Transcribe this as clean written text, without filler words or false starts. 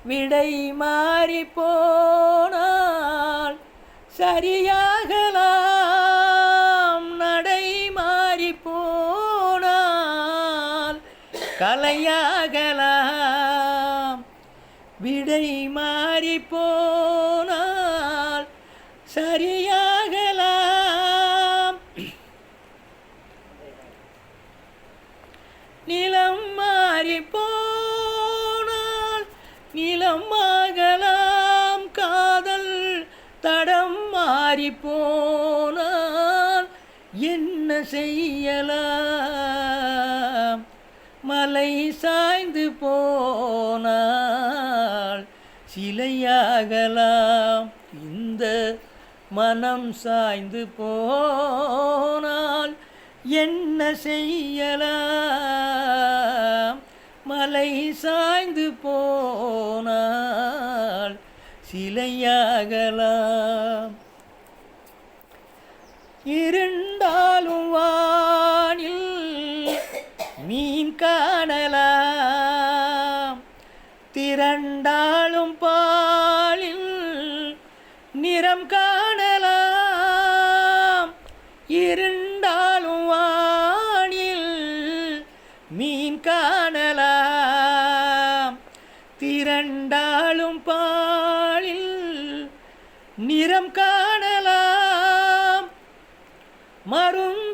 விடை மாறி போனால் சரியாகலாம். நடை மாறி போனால் கலையாகலாம். விடை மாறி போனால் சரியாகலாம். நிலம் மாறி போனால் நிலமாகலாம். காதல் தடம் மாறி போனால் என்ன செய்யலாம்? மலை சாய்ந்து போனால் சிலையாகலாம். இந்த மனம் சாய்ந்து போனால் என்ன செய்யலாம்? மலை சாய்ந்து போனால் சிலையாகலாம். இருந்தாலும் வானில் மீன் காணலாம். திரண்டாலும் பாலில் நிறம் காணலாம். இருந்தாலும் வானில் மீன் காணலாம். திரண்டாலும் பாலில் நிறம் காணலாம். மருந்தாகலாம்.